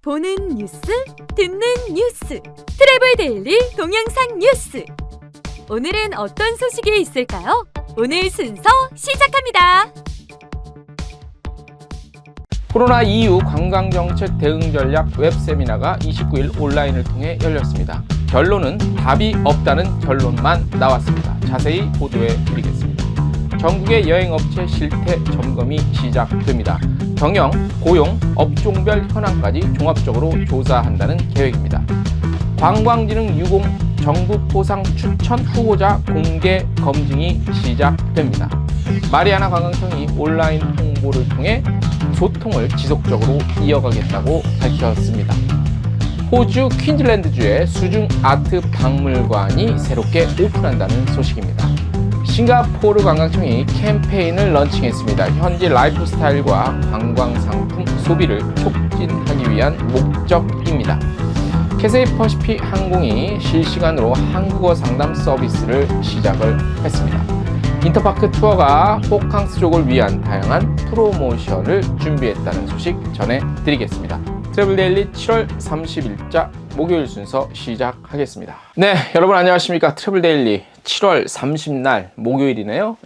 보는 뉴스, 듣는 뉴스, 트래블 데일리 동영상 뉴스. 오늘은 어떤 소식이 있을까요? 오늘 순서 시작합니다. 코로나 이후 관광정책 대응 전략 웹세미나가 29일 온라인을 통해 열렸습니다. 결론은 답이 없다는 결론만 나왔습니다. 자세히 보도해 드리겠습니다. 전국의 여행업체 실태 점검이 시작됩니다. 경영, 고용, 업종별 현황까지 종합적으로 조사한다는 계획입니다. 관광진흥 유공 전국 포상 추천 후보자 공개 검증이 시작됩니다. 마리아나 관광청이 온라인 홍보를 통해 소통을 지속적으로 이어가겠다고 밝혔습니다. 호주 퀸즐랜드주의 수중 아트 박물관이 새롭게 오픈한다는 소식입니다. 싱가포르 관광청이 캠페인을 런칭했습니다. 현지 라이프 스타일과 관광 상품 소비를 촉진하기 위한 목적입니다. 캐세이 퍼시픽 항공이 실시간으로 한국어 상담 서비스를 시작을 했습니다. 인터파크 투어가 호캉스족을 위한 다양한 프로모션을 준비했다는 소식 전해드리겠습니다. 트래블데일리 7월 30일자 목요일 순서 시작하겠습니다. 네, 여러분 안녕하십니까. 트래블데일리 7월 30날 목요일이네요.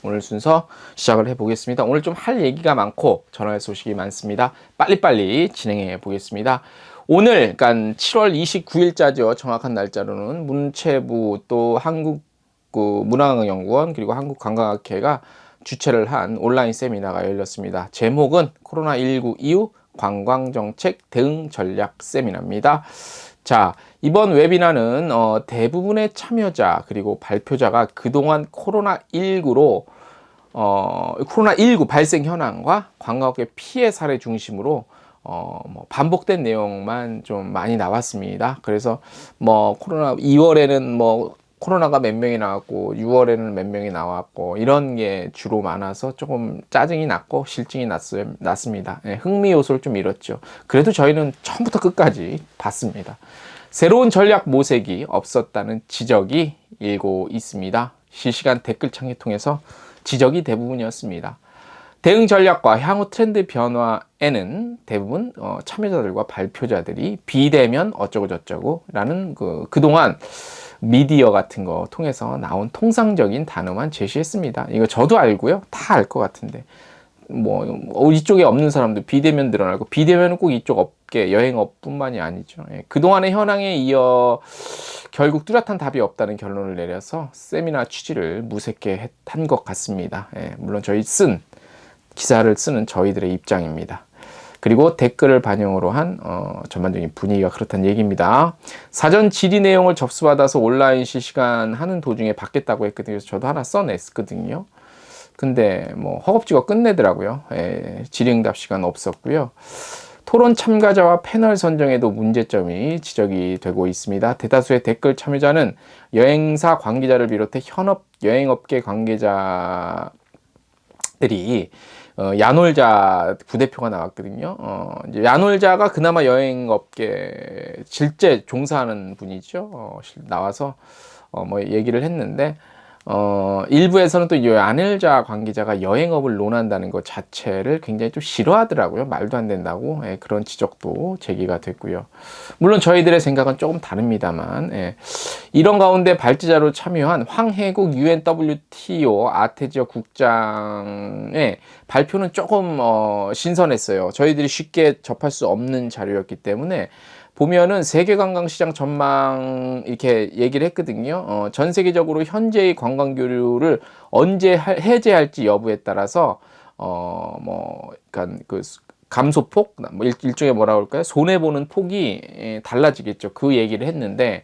오늘 순서 시작을 해보겠습니다. 오늘 좀 할 얘기가 많고 전할 소식이 많습니다. 빨리빨리 진행해 보겠습니다. 오늘, 그러니까 7월 29일자죠. 정확한 날짜로는 문체부 또 한국문화연구원 그리고 한국관광학회가 주최를 한 온라인 세미나가 열렸습니다. 제목은 코로나19 이후 관광정책 대응 전략 세미나입니다. 자, 이번 웨비나는 대부분의 참여자 그리고 발표자가 그동안 코로나19 발생 현황과 관광업계 피해 사례 중심으로 반복된 내용만 좀 많이 나왔습니다. 그래서 코로나 2월에는 코로나가 몇 명이 나왔고 6월에는 몇 명이 나왔고 이런 게 주로 많아서 조금 짜증이 났고 실증이 났습니다. 흥미 요소를 좀 잃었죠. 그래도 저희는 처음부터 끝까지 봤습니다. 새로운 전략 모색이 없었다는 지적이 일고 있습니다. 실시간 댓글창을 통해서 지적이 대부분이었습니다. 대응 전략과 향후 트렌드 변화에는 대부분 참여자들과 발표자들이 비대면 어쩌고저쩌고 라는 그동안 미디어 같은 거 통해서 나온 통상적인 단어만 제시했습니다. 이거 저도 알고요. 다 알 것 같은데 이쪽에 없는 사람도 비대면 늘어나고, 비대면은 꼭 이쪽 업계 여행업뿐만이 아니죠. 그동안의 현황에 이어 결국 뚜렷한 답이 없다는 결론을 내려서 세미나 취지를 무색해 한 것 같습니다. 물론 저희 기사를 쓰는 저희들의 입장입니다. 그리고 댓글을 반영으로 한 전반적인 분위기가 그렇다는 얘기입니다. 사전 질의 내용을 접수받아서 온라인 실시간 하는 도중에 받겠다고 했거든요. 그래서 저도 하나 써냈거든요. 근데 허겁지겁 끝내더라고요. 질의응답 시간 없었고요. 토론 참가자와 패널 선정에도 문제점이 지적이 되고 있습니다. 대다수의 댓글 참여자는 여행사 관계자를 비롯해 현업 여행업계 관계자들이 야놀자 부대표가 나왔거든요. 이제 야놀자가 그나마 여행업계 실제 종사하는 분이죠. 나와서 얘기를 했는데, 일부에서는 또 야놀자 관계자가 여행업을 논한다는 것 자체를 굉장히 좀 싫어하더라고요. 말도 안 된다고. 그런 지적도 제기가 됐고요. 물론 저희들의 생각은 조금 다릅니다만, 이런 가운데 발제자로 참여한 황해국 UNWTO 아테지어 국장의 발표는 조금 신선했어요. 저희들이 쉽게 접할 수 없는 자료였기 때문에 보면은 세계관광시장 전망 이렇게 얘기를 했거든요. 전 세계적으로 현재의 관광교류를 언제 해제할지 여부에 따라서 그러니까 감소폭, 일종의 뭐라고 할까요? 손해보는 폭이 달라지겠죠. 그 얘기를 했는데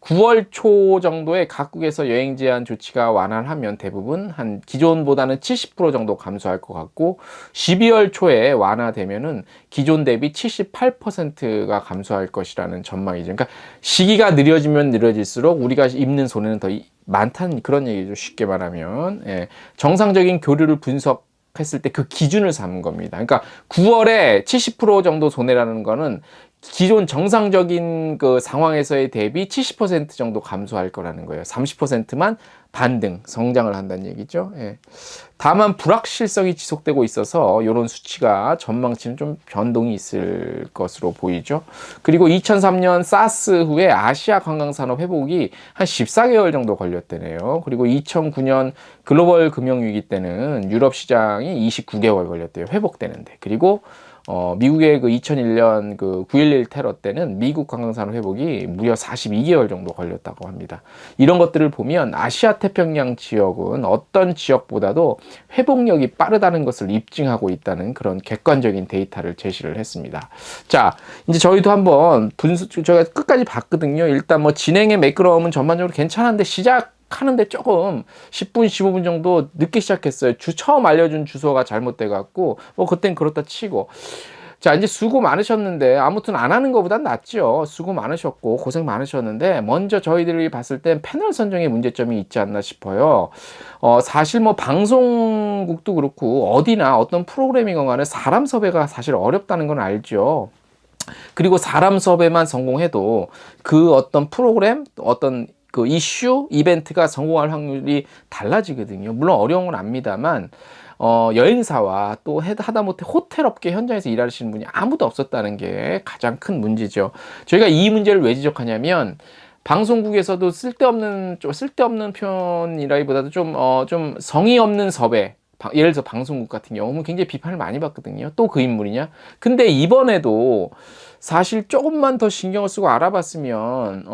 9월 초 정도에 각국에서 여행 제한 조치가 완화하면 대부분 한 기존보다는 70% 정도 감소할 것 같고, 12월 초에 완화되면은 기존 대비 78%가 감소할 것이라는 전망이죠. 그러니까 시기가 느려지면 느려질수록 우리가 입는 손해는 더 많다는 그런 얘기죠. 쉽게 말하면 정상적인 교류를 했을 때 그 기준을 삼은 겁니다. 그러니까 9월에 70% 정도 손해라는 거는 기존 정상적인 그 상황에서의 대비 70% 정도 감소할 거라는 거예요. 30%만 반등, 성장을 한다는 얘기죠. 예. 다만 불확실성이 지속되고 있어서 이런 수치가 전망치는 좀 변동이 있을 것으로 보이죠. 그리고 2003년 사스 후에 아시아 관광산업 회복이 한 14개월 정도 걸렸대네요. 그리고 2009년 글로벌 금융위기 때는 유럽 시장이 29개월 걸렸대요. 회복되는데. 그리고 미국의 그 2001년 그 9.11 테러 때는 미국 관광산업 회복이 무려 42개월 정도 걸렸다고 합니다. 이런 것들을 보면 아시아 태평양 지역은 어떤 지역보다도 회복력이 빠르다는 것을 입증하고 있다는 그런 객관적인 데이터를 제시를 했습니다. 자, 이제 저희도 한번 저희가 끝까지 봤거든요. 일단 뭐 진행의 매끄러움은 전반적으로 괜찮은데 하는데 조금 10분, 15분 정도 늦게 시작했어요. 처음 알려준 주소가 잘못돼 갖고 뭐 그땐 그렇다 치고. 자, 이제 수고 많으셨는데 아무튼 안 하는 것보단 낫죠. 수고 많으셨고 고생 많으셨는데 먼저 저희들이 봤을 땐 패널 선정에 문제점이 있지 않나 싶어요. 사실 뭐 방송국도 그렇고 어디나 어떤 프로그램이건 간에 사람 섭외가 사실 어렵다는 건 알죠. 그리고 사람 섭외만 성공해도 그 어떤 프로그램, 어떤 그 이슈, 이벤트가 성공할 확률이 달라지거든요. 물론 어려운 건 압니다만, 여행사와 또 하다못해 호텔 업계 현장에서 일하시는 분이 아무도 없었다는 게 가장 큰 문제죠. 저희가 이 문제를 왜 지적하냐면, 방송국에서도 쓸데없는 표현이라기보다도 좀 성의 없는 섭외, 예를 들어서 방송국 같은 경우는 굉장히 비판을 많이 받거든요. 또 그 인물이냐? 근데 이번에도 사실 조금만 더 신경을 쓰고 알아봤으면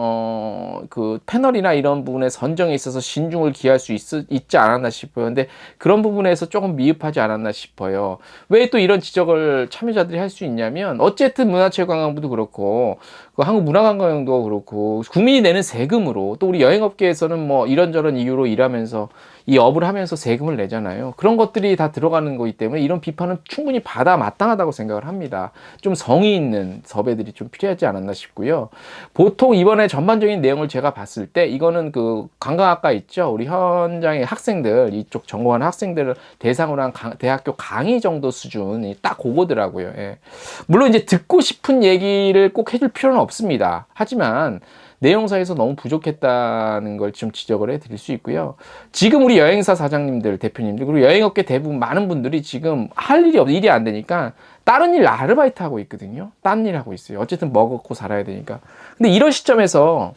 그 패널이나 이런 부분에 선정에 있어서 신중을 기할 수 있지 않았나 싶어요. 근데 그런 부분에서 조금 미흡하지 않았나 싶어요. 왜 또 이런 지적을 참여자들이 할 수 있냐면 어쨌든 문화체육관광부도 그렇고 그 한국문화관광도 그렇고 국민이 내는 세금으로 또 우리 여행업계에서는 뭐 이런저런 이유로 일하면서 이 업을 하면서 세금을 내잖아요. 그런 것들이 다 들어가는 거기 때문에 이런 비판은 충분히 받아 마땅하다고 생각을 합니다. 좀 성의 있는 섭외들이 좀 필요하지 않았나 싶고요. 보통 이번에 전반적인 내용을 제가 봤을 때 이거는 그 관광학과 있죠. 우리 현장의 학생들, 이쪽 전공하는 학생들을 대상으로 한 대학교 강의 정도 수준이 딱 그거더라고요. 예. 물론 이제 듣고 싶은 얘기를 꼭 해줄 필요는 없습니다. 하지만 내용사에서 너무 부족했다는 걸 좀 지적을 해드릴 수 있고요. 지금 우리 여행사 사장님들, 대표님들, 그리고 여행업계 대부분 많은 분들이 지금 할 일이 일이 안 되니까 다른 일 아르바이트 하고 있거든요. 딴 일 하고 있어요. 어쨌든 먹고 살아야 되니까. 근데 이런 시점에서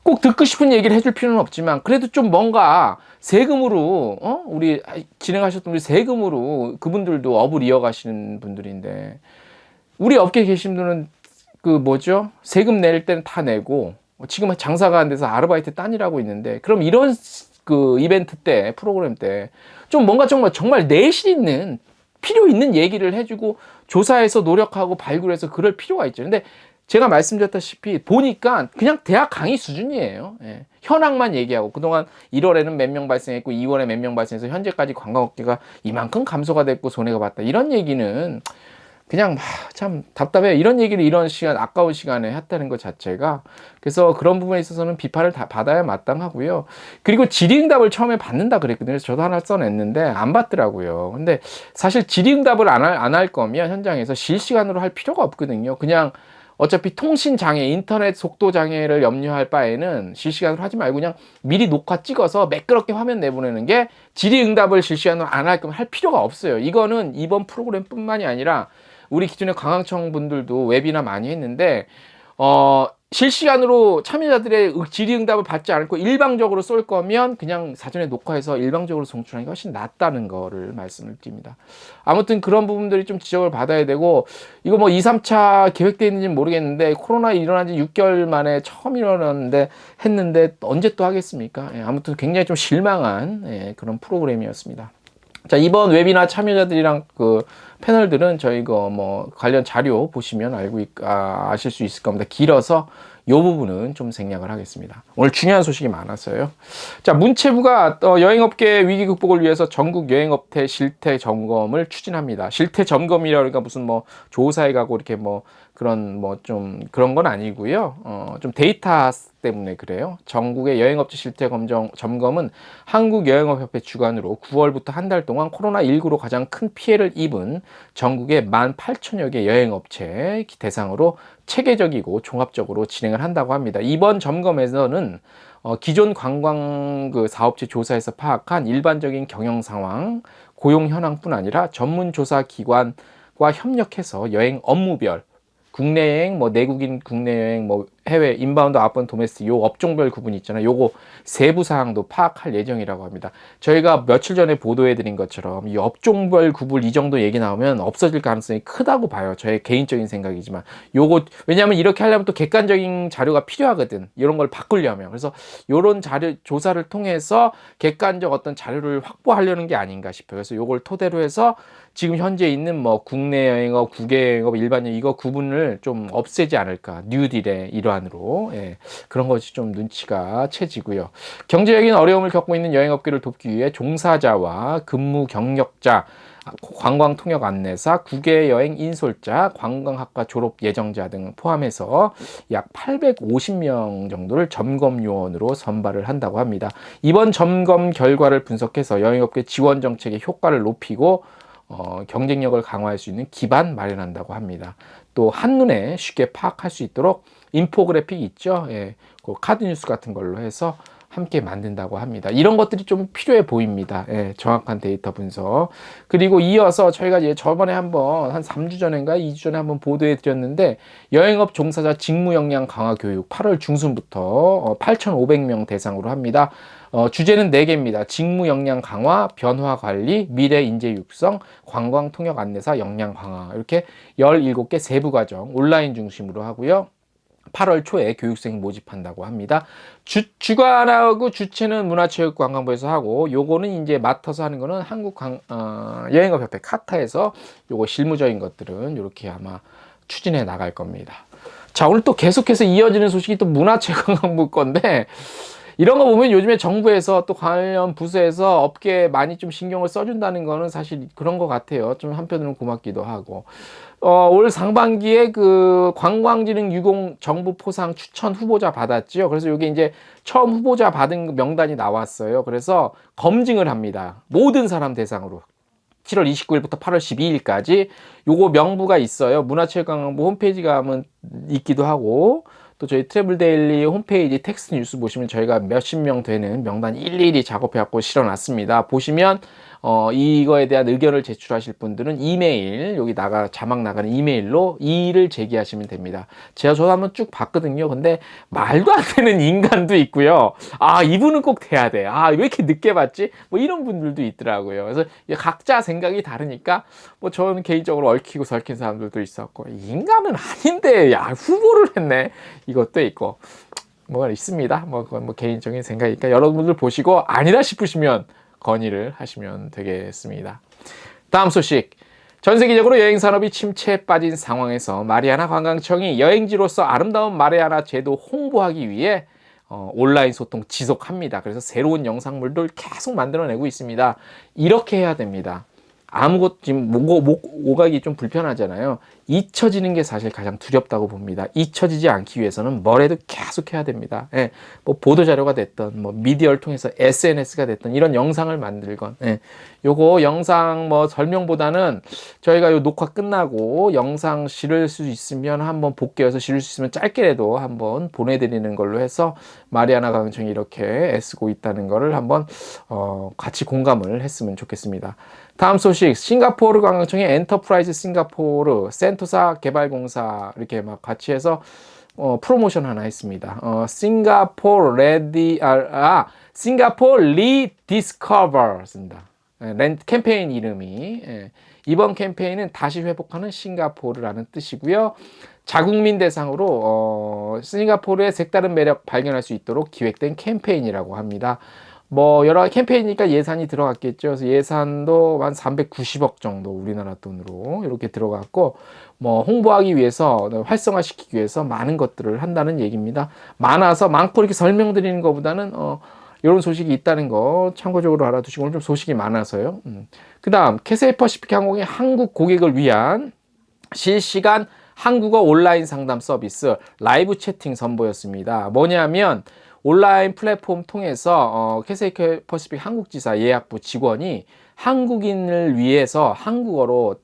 꼭 듣고 싶은 얘기를 해줄 필요는 없지만 그래도 좀 뭔가 세금으로 우리 진행하셨던 우리 세금으로 그분들도 업을 이어가시는 분들인데 우리 업계에 계신 분들은 그 뭐죠? 세금 낼 때는 다 내고 지금 장사가 안 돼서 아르바이트 딴 일하고 있는데 그럼 이런 그 이벤트 때 프로그램 때 좀 뭔가 정말 내실 있는 필요 있는 얘기를 해주고 조사해서 노력하고 발굴해서 그럴 필요가 있죠. 근데 제가 말씀드렸다시피 보니까 그냥 대학 강의 수준이에요. 예. 현황만 얘기하고 그동안 1월에는 몇 명 발생했고 2월에 몇 명 발생해서 현재까지 관광업계가 이만큼 감소가 됐고 손해가 봤다. 이런 얘기는 그냥 참 답답해요. 이런 얘기를 이런 시간, 아까운 시간에 했다는 것 자체가. 그래서 그런 부분에 있어서는 비판을 다 받아야 마땅하고요. 그리고 질의응답을 처음에 받는다 그랬거든요. 그래서 저도 하나 써냈는데 안 받더라고요. 근데 사실 질의응답을 안 할 거면 현장에서 실시간으로 할 필요가 없거든요. 그냥 어차피 통신 장애, 인터넷 속도 장애를 염려할 바에는 실시간으로 하지 말고 그냥 미리 녹화 찍어서 매끄럽게 화면 내보내는 게 질의응답을 실시간으로 안 할 거면 할 필요가 없어요. 이거는 이번 프로그램뿐만이 아니라 우리 기존의 관광청 분들도 웨비나 많이 했는데 실시간으로 참여자들의 질의응답을 받지 않고 일방적으로 쏠 거면 그냥 사전에 녹화해서 일방적으로 송출하는 게 훨씬 낫다는 거를 말씀을 드립니다. 아무튼 그런 부분들이 좀 지적을 받아야 되고 이거 뭐 2, 3차 계획되어 있는지는 모르겠는데 코로나 일어난 지 6개월 만에 처음 일어났는데 했는데 언제 또 하겠습니까? 예, 아무튼 굉장히 좀 실망한 그런 프로그램이었습니다. 자, 이번 웨비나 참여자들이랑 그 패널들은 저희 뭐 관련 자료 보시면 아실 수 있을 겁니다. 길어서 이 부분은 좀 생략을 하겠습니다. 오늘 중요한 소식이 많았어요. 자, 문체부가 여행업계 위기 극복을 위해서 전국 여행업체 실태 점검을 추진합니다. 실태 점검이라니까 무슨 뭐 조사에 가고 이렇게 뭐 그런 뭐 좀 그런 건 아니고요. 좀 데이터 때문에 그래요. 전국의 여행업체 실태 점검은 한국여행업협회 주관으로 9월부터 한 달 동안 코로나19로 가장 큰 피해를 입은 전국의 18,000여 개 여행업체 대상으로 체계적이고 종합적으로 진행을 한다고 합니다. 이번 점검에서는 기존 관광 그 사업체 조사에서 파악한 일반적인 경영 상황, 고용 현황뿐 아니라 전문 조사 기관과 협력해서 여행 업무별, 국내 여행, 뭐 내국인 국내 여행, 뭐 해외 인바운드, 아웃바운드, 도메스틱 요 업종별 구분이 있잖아요. 요거 세부 사항도 파악할 예정이라고 합니다. 저희가 며칠 전에 보도해 드린 것처럼 이 업종별 구분 이 정도 얘기 나오면 없어질 가능성이 크다고 봐요. 저의 개인적인 생각이지만 요거 왜냐하면 이렇게 하려면 또 객관적인 자료가 필요하거든. 이런 걸 바꾸려면. 그래서 요런 자료 조사를 통해서 객관적 어떤 자료를 확보하려는 게 아닌가 싶어요. 그래서 요걸 토대로 해서 지금 현재 있는 뭐 국내 여행업, 국외 여행업, 일반 여행 이거 구분을 좀 없애지 않을까. 뉴딜의 일환으로. 예, 그런 것이 좀 눈치가 채지고요. 경제적인 어려움을 겪고 있는 여행업계를 돕기 위해 종사자와 근무 경력자, 관광 통역 안내사, 국외 여행 인솔자, 관광학과 졸업 예정자 등 포함해서 약 850명 정도를 점검 요원으로 선발을 한다고 합니다. 이번 점검 결과를 분석해서 여행업계 지원 정책의 효과를 높이고 경쟁력을 강화할 수 있는 기반 마련한다고 합니다. 또 한눈에 쉽게 파악할 수 있도록 인포그래픽 있죠. 예, 그 카드 뉴스 같은 걸로 해서 함께 만든다고 합니다. 이런 것들이 좀 필요해 보입니다. 예, 정확한 데이터 분석. 그리고 이어서 저희가 이제 저번에 한번 한 3주 전인가 2주 전에 한번 보도해 드렸는데 여행업 종사자 직무 역량 강화 교육 8월 중순부터 8,500명 대상으로 합니다. 주제는 4개입니다. 직무 역량 강화, 변화 관리, 미래 인재 육성, 관광 통역 안내사 역량 강화. 이렇게 17개 세부 과정 온라인 중심으로 하고요. 8월 초에 교육생이 모집한다고 합니다. 주관하고 주체는 문화체육관광부에서 하고 요거는 이제 맡아서 하는 거는 여행업협회 카타에서 요거 실무적인 것들은 이렇게 아마 추진해 나갈 겁니다. 자, 오늘 또 계속해서 이어지는 소식이 또 문화체육관광부 건데 이런 거 보면 요즘에 정부에서 또 관련 부서에서 업계에 많이 좀 신경을 써준다는 거는 사실 그런 것 같아요. 좀 한편으로는 고맙기도 하고. 올 상반기에 그 관광진흥 유공 정부 포상 추천 후보자 받았지요. 그래서 이게 이제 처음 후보자 받은 명단이 나왔어요. 그래서 검증을 합니다. 모든 사람 대상으로. 7월 29일부터 8월 12일까지 요거 명부가 있어요. 문화체육관광부 홈페이지 가면 있기도 하고 또 저희 트래블데일리 홈페이지 텍스트 뉴스 보시면 저희가 몇십 명 되는 명단 일일이 작업해갖고 실어놨습니다. 보시면 이거에 대한 의견을 제출하실 분들은 이메일 여기 자막 나가는 이메일로 이의를 제기하시면 됩니다. 저도 한번 쭉 봤거든요. 근데 말도 안 되는 인간도 있고요. 아, 이분은 꼭 돼야 돼. 아, 왜 이렇게 늦게 봤지? 뭐 이런 분들도 있더라고요. 그래서 각자 생각이 다르니까 뭐 저는 개인적으로 얽히고 설킨 사람들도 있었고 인간은 아닌데 야 후보를 했네. 이것도 있고 뭐가 있습니다. 그건 뭐 개인적인 생각이니까 여러분들 보시고 아니다 싶으시면 건의를 하시면 되겠습니다. 다음 소식. 전 세계적으로 여행 산업이 침체에 빠진 상황에서 마리아나 관광청이 여행지로서 아름다운 마리아나 제도 홍보하기 위해 온라인 소통 지속합니다. 그래서 새로운 영상물들 계속 만들어내고 있습니다. 이렇게 해야 됩니다. 아무것도 지금 오가기 좀 불편하잖아요. 잊혀지는 게 사실 가장 두렵다고 봅니다. 잊혀지지 않기 위해서는 뭐래도 계속 해야 됩니다. 예, 뭐 보도자료가 됐던, 뭐 미디어를 통해서 SNS가 됐던 이런 영상을 만들건, 예, 요거 영상 뭐 설명보다는 저희가 요 녹화 끝나고 영상 실을 수 있으면 한번 복귀해서 실을 수 있으면 짧게라도 한번 보내드리는 걸로 해서 마리아나 관광청이 이렇게 애쓰고 있다는 거를 한번 같이 공감을 했으면 좋겠습니다. 다음 소식. 싱가포르 관광청의 엔터프라이즈 싱가포르 센토사 개발공사 이렇게 막 같이 해서 프로모션 하나 했습니다. 싱가포르 리디스커버입니다. 캠페인 이름이. 이번 캠페인은 다시 회복하는 싱가포르라는 뜻이고요. 자국민 대상으로 싱가포르의 색다른 매력 발견할 수 있도록 기획된 캠페인이라고 합니다. 뭐 여러 캠페인이니까 예산이 들어갔겠죠. 그래서 예산도 한 390억 정도 우리나라 돈으로 이렇게 들어갔고 뭐 홍보하기 위해서 활성화시키기 위해서 많은 것들을 한다는 얘기입니다. 많고 이렇게 설명드리는 것보다는 이런 소식이 있다는 거 참고적으로 알아두시고 오늘 좀 소식이 많아서요. 그 다음 캐세이 퍼시픽 항공이 한국 고객을 위한 실시간 한국어 온라인 상담 서비스 라이브 채팅 선보였습니다. 뭐냐면 온라인 플랫폼 통해서 캐세이 퍼시픽 한국지사 예약부 직원이 한국인을 위해서 한국어로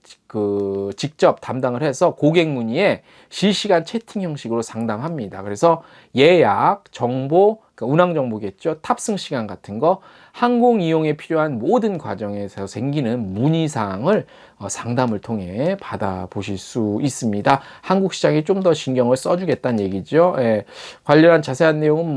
직접 담당을 해서 고객 문의에 실시간 채팅 형식으로 상담합니다. 그래서 예약, 정보, 운항 정보겠죠. 탑승 시간 같은 거, 항공 이용에 필요한 모든 과정에서 생기는 문의사항을 상담을 통해 받아보실 수 있습니다. 한국 시장에 좀 더 신경을 써주겠다는 얘기죠. 예, 관련한 자세한 내용은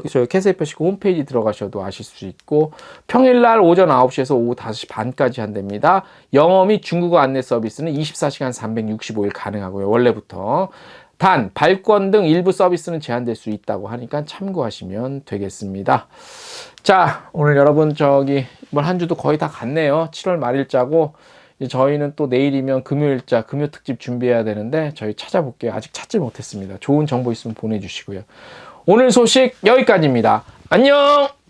저희 캐세이 퍼시픽 홈페이지 들어가셔도 아실 수 있고, 평일날 오전 9시에서 오후 5시 반까지 한답니다. 영어 및 중국어 안내 서비스는 24시간 365일 가능하고요. 원래부터. 단, 발권 등 일부 서비스는 제한될 수 있다고 하니까 참고하시면 되겠습니다. 자, 오늘 여러분 이번 한 주도 거의 다 갔네요. 7월 말일자고, 이제 저희는 또 내일이면 금요일자, 금요 특집 준비해야 되는데, 저희 찾아볼게요. 아직 찾지 못했습니다. 좋은 정보 있으면 보내주시고요. 오늘 소식 여기까지입니다. 안녕!